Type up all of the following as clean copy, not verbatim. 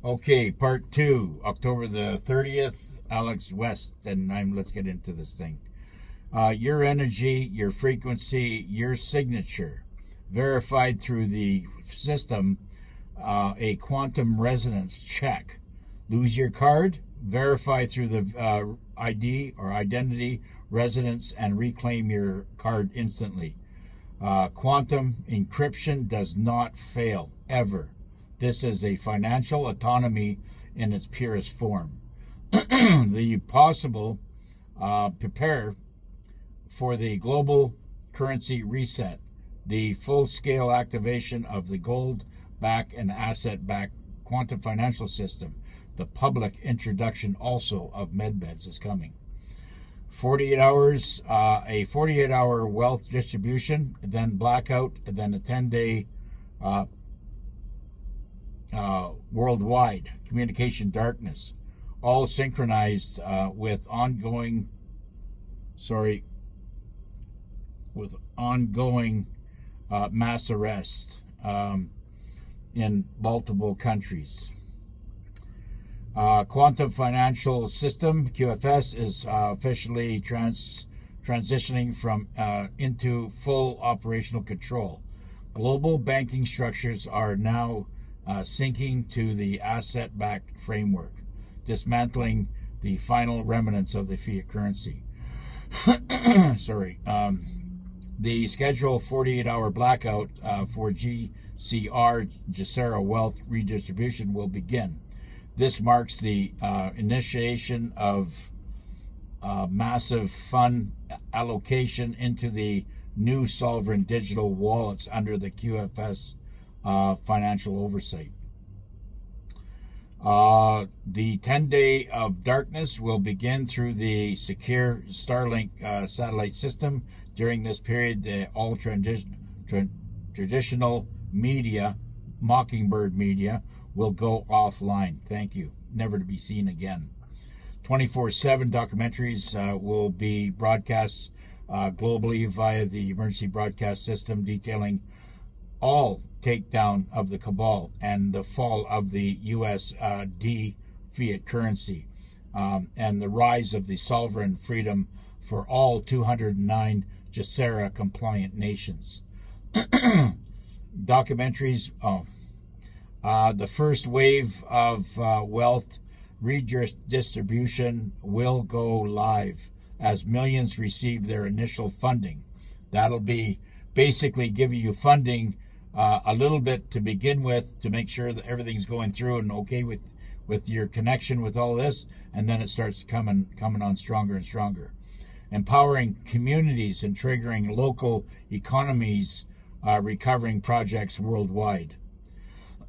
Okay, part two, October the 30th, Alex West, and let's get into this thing. Your energy, your frequency, your signature, verified through the system, a quantum resonance check. Lose your card, verify through the ID or identity resonance, and reclaim your card instantly. Quantum encryption does not fail, ever. This is a financial autonomy in its purest form. The possible prepare for the global currency reset, the full-scale activation of the gold-backed and asset-backed quantum financial system. The public introduction also of medbeds is coming. 48 hours, a 48-hour wealth distribution, then blackout, then a 10-day worldwide communication darkness, all synchronized with ongoing mass arrests in multiple countries. Quantum Financial System, QFS, is officially transitioning from into full operational control. Global banking structures are now sinking to the asset-backed framework, dismantling the final remnants of the fiat currency. The scheduled 48-hour blackout for GCR Wealth redistribution will begin. This marks the initiation of massive fund allocation into the new sovereign digital wallets under the QFS financial oversight. The 10-day of darkness will begin through the secure Starlink satellite system. During this period, all traditional media, Mockingbird media, will go offline. Thank you. Never to be seen again. 24/7 documentaries will be broadcast globally via the emergency broadcast system, detailing all takedown of the cabal and the fall of the USD fiat currency, and the rise of the sovereign freedom for all 209 GCR compliant nations. Documentaries. The first wave of wealth redistribution will go live as millions receive their initial funding. That'll be basically giving you funding a little bit to begin with, to make sure that everything's going through and okay with your connection with all this, and then it starts coming on stronger and stronger. Empowering communities and triggering local economies, recovering projects worldwide.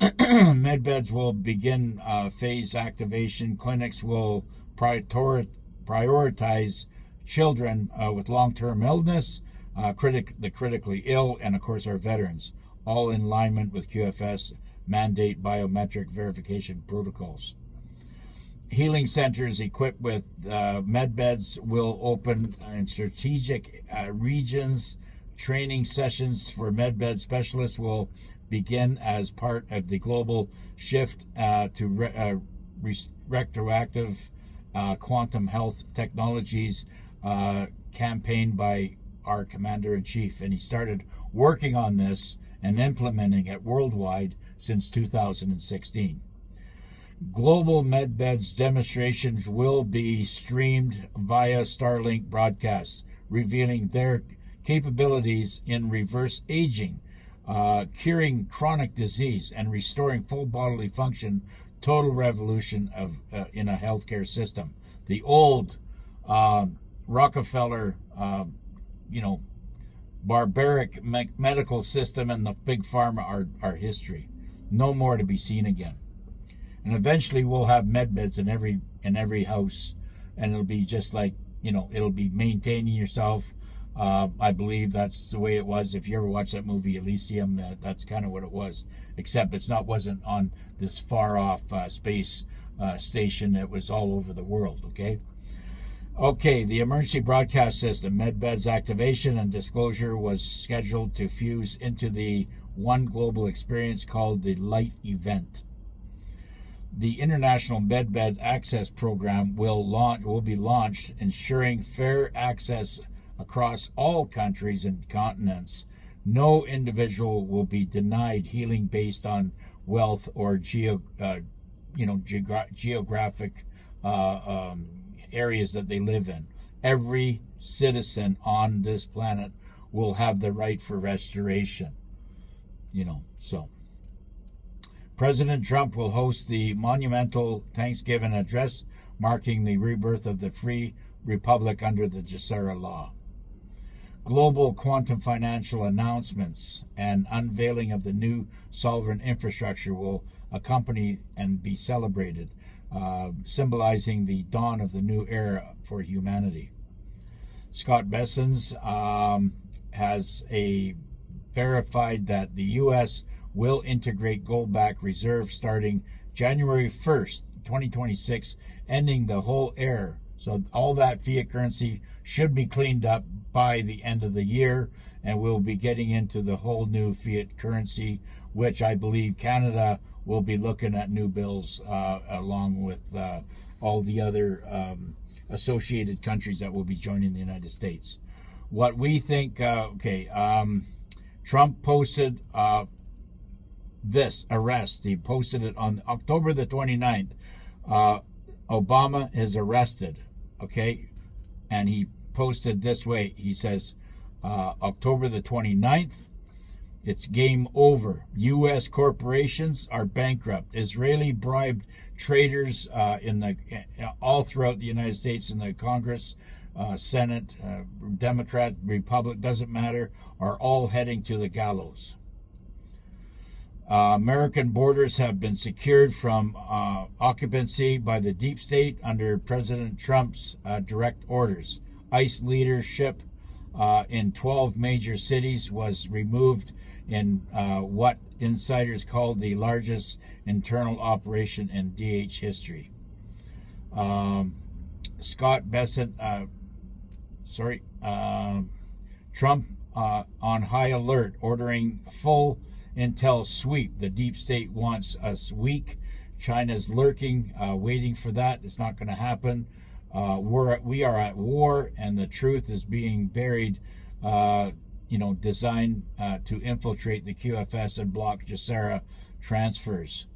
Medbeds will begin phase activation. Clinics will prioritize children with long-term illness, the critically ill, and of course our veterans, all in alignment with QFS mandate biometric verification protocols. Healing centers equipped with medbeds will open in strategic regions. Training sessions for medbed specialists will begin as part of the global shift to retroactive quantum health technologies campaign by our commander-in-chief. And he started working on this and implementing it worldwide since 2016. Global medbeds demonstrations will be streamed via Starlink broadcasts, revealing their capabilities in reverse aging, curing chronic disease, and restoring full bodily function. Total revolution of in a healthcare system. The old Rockefeller, barbaric medical system and the big pharma are history. No more to be seen again. And eventually we'll have medbeds in every house, and it'll be just like, it'll be maintaining yourself. I believe that's the way it was. If you ever watch that movie Elysium, that's kind of what it was, except wasn't on this far off space station. It was all over the world. Okay, the emergency broadcast system, medbeds activation and disclosure was scheduled to fuse into the one global experience called the Light Event. The International Medbed Access Program will be launched, ensuring fair access across all countries and continents. No individual will be denied healing based on wealth or geographic areas that they live in. Every citizen on this planet will have the right for restoration. So President Trump will host the monumental Thanksgiving address marking the rebirth of the free republic under the GESARA law. Global quantum financial announcements and unveiling of the new sovereign infrastructure will accompany and be celebrated, symbolizing the dawn of the new era for humanity. Scott Bessent has verified that the U.S. will integrate gold-backed reserves starting January 1st, 2026, ending the whole era. So all that fiat currency should be cleaned up by the end of the year, and we'll be getting into the whole new fiat currency, which I believe Canada will be looking at new bills along with all the other associated countries that will be joining the United States. What we think, Trump posted this arrest. He posted it on October the 29th. Obama is arrested, okay? And he posted this way. He says, October the 29th, it's game over. U.S. corporations are bankrupt. Israeli bribed traders all throughout the United States in the Congress, Senate, Democrat, Republic, doesn't matter, are all heading to the gallows. American borders have been secured from occupancy by the deep state under President Trump's direct orders. ICE leadership in 12 major cities was removed in what insiders called the largest internal operation in DH history. Scott Bessent, Trump on high alert, ordering full intel sweep. The deep state wants us weak. China's lurking, waiting for that. It's not going to happen. We are at war, and the truth is being buried, designed to infiltrate the QFS and block GESARA transfers.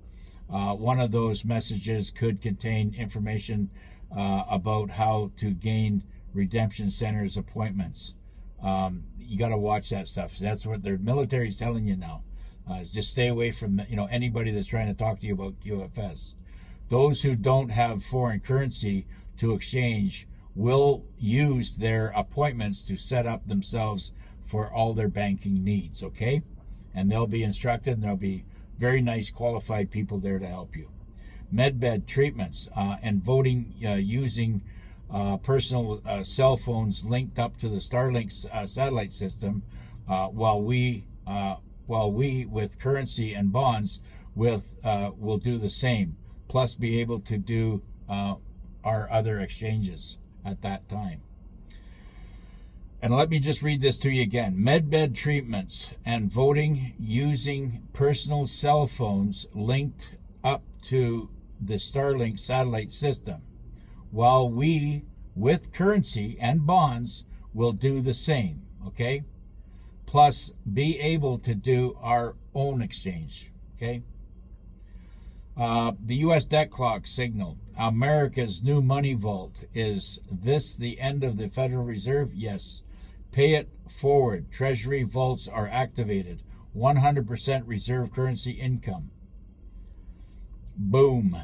One of those messages could contain information about how to gain redemption centers appointments. You got to watch that stuff. That's what their military's telling you now. Just stay away from anybody that's trying to talk to you about QFS. Those who don't have foreign currency to exchange will use their appointments to set up themselves for all their banking needs, okay? And they'll be instructed, and there'll be very nice qualified people there to help you. Medbed treatments and voting using personal cell phones linked up to the Starlink satellite system, while we with currency and bonds will do the same, plus be able to do our other exchanges at that time. And let me just read this to you again. Medbed treatments and voting using personal cell phones linked up to the Starlink satellite system, while we, with currency and bonds, will do the same, okay? Plus be able to do our own exchange, okay? The U.S. debt clock signal. America's new money vault. Is this the end of the Federal Reserve? Yes. Pay it forward. Treasury vaults are activated. 100% reserve currency income. Boom.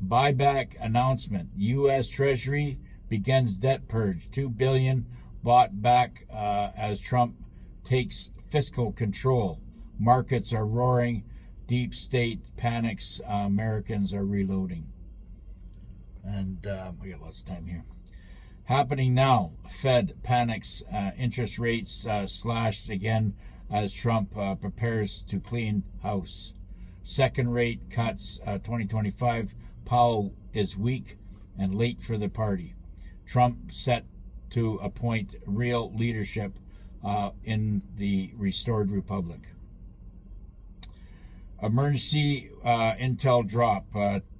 Buyback announcement. U.S. Treasury begins debt purge. $2 billion bought back as Trump takes fiscal control. Markets are roaring. Deep state panics. Americans are reloading. And we got lots of time here. Happening now. Fed panics. Interest rates slashed again as Trump prepares to clean house. Second rate cuts 2025. Powell is weak and late for the party. Trump set to appoint real leadership in the restored republic. Emergency intel drop.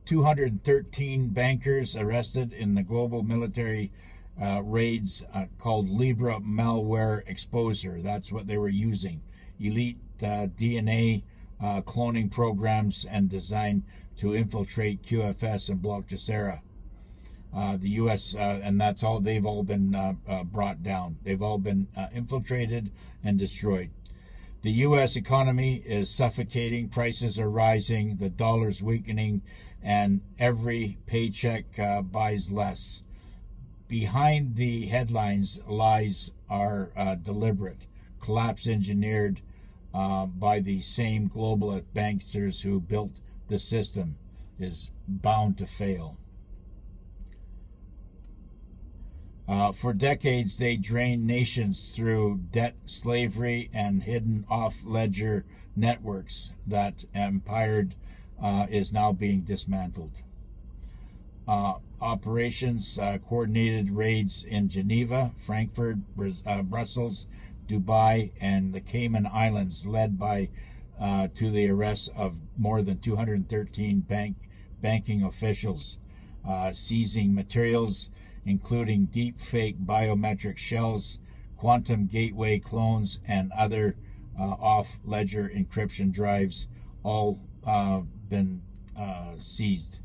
213 bankers arrested in the global military raids called Libra malware exposer. That's what they were using. Elite DNA cloning programs and designed to infiltrate QFS and block Jacera. The U.S. And that's all. They've all been brought down. They've all been infiltrated and destroyed. The U.S. economy is suffocating. Prices are rising. The dollar's weakening, and every paycheck buys less. Behind the headlines, lies are deliberate, collapse engineered by the same global banksters who built the system is bound to fail. For decades, they drained nations through debt, slavery, and hidden off-ledger networks. That empire is now being dismantled. Operations coordinated raids in Geneva, Frankfurt, Brussels, Dubai, and the Cayman Islands led to the arrest of more than 213 banking officials, seizing materials including deep fake biometric shells, quantum gateway clones, and other off-ledger encryption drives, all been seized.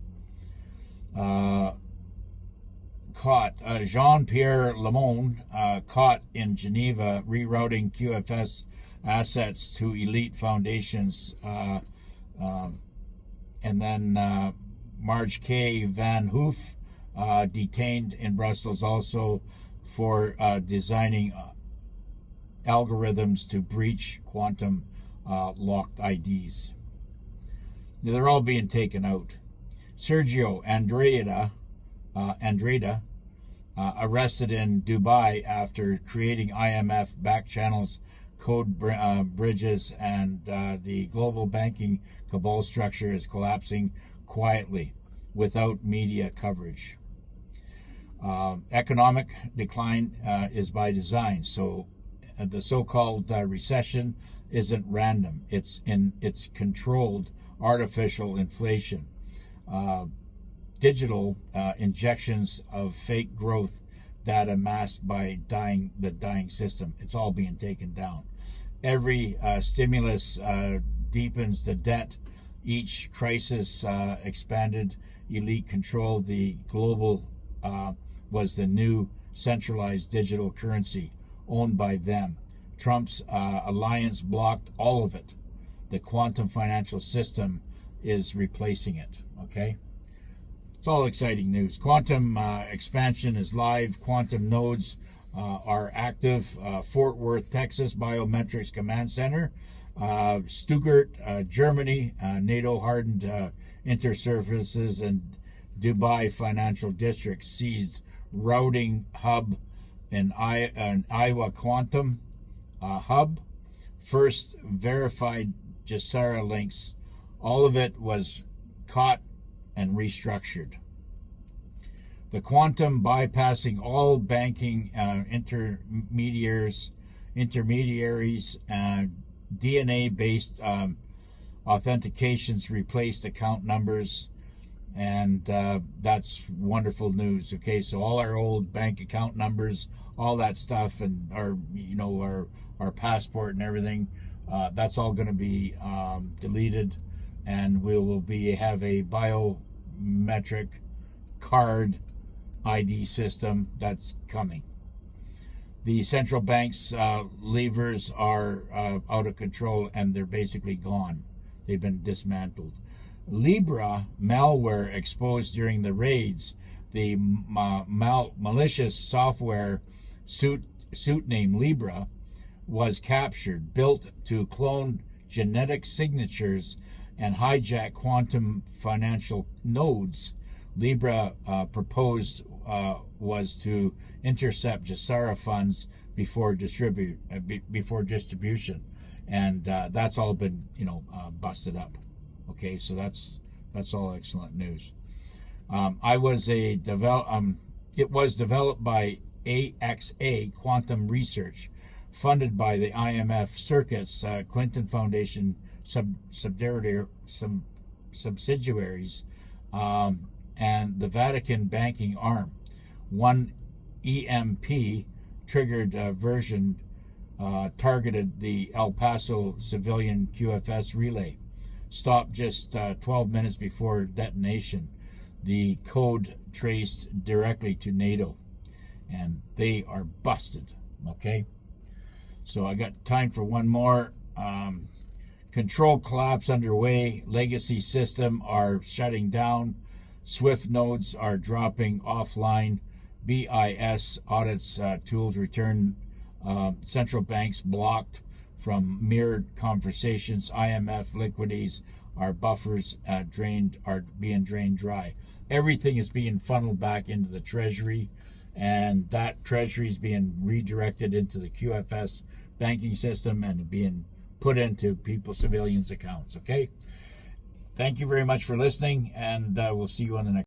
Jean-Pierre Lemon, caught in Geneva rerouting QFS assets to elite foundations, and then Marge K. Van Hoof, detained in Brussels also for designing algorithms to breach quantum locked IDs. They're all being taken out. Sergio Andrada, arrested in Dubai after creating IMF back channels, code bridges, and the global banking cabal structure is collapsing quietly without media coverage. Economic decline is by design, so the so-called recession isn't random. It's controlled artificial inflation. Digital injections of fake growth data masked by the dying system. It's all being taken down. Every stimulus deepens the debt. Each crisis expanded elite control. The global was the new centralized digital currency owned by them. Trump's alliance blocked all of it. The quantum financial system is replacing it. Okay? It's all exciting news. Quantum expansion is live. Quantum nodes are active. Fort Worth, Texas, Biometrics Command Center. Stuttgart, Germany, NATO-hardened interservices, and Dubai Financial District seized routing hub in Iowa Quantum Hub. First verified Jacera links. All of it was caught and restructured. The quantum bypassing all banking intermediaries, DNA-based authentications replaced account numbers, and that's wonderful news. Okay, so all our old bank account numbers, all that stuff, and our passport and everything, that's all going to be deleted, and we will have a biometric card ID system that's coming. The central bank's levers are out of control, and they're basically gone. They've been dismantled. Libra malware exposed during the raids. The malicious software suit named Libra was captured, built to clone genetic signatures and hijack quantum financial nodes. Libra proposed was to intercept Jacera funds before distribution, and that's all been busted up. Okay, so that's all excellent news. It was developed by AXA Quantum Research, funded by the IMF Circuits, Clinton Foundation subsidiaries, and the Vatican banking arm. One EMP triggered version targeted the El Paso civilian QFS relay. Stopped just 12 minutes before detonation. The code traced directly to NATO, and they are busted. Okay, so I got time for one more. Control collapse underway. Legacy system are shutting down. Swift nodes are dropping offline. BIS audits tools return. Central banks blocked from mirrored conversations. IMF liquidities, our buffers are being drained dry. Everything is being funneled back into the Treasury, and that Treasury is being redirected into the QFS banking system and being put into civilians' accounts. Okay? Thank you very much for listening, and we'll see you on the next.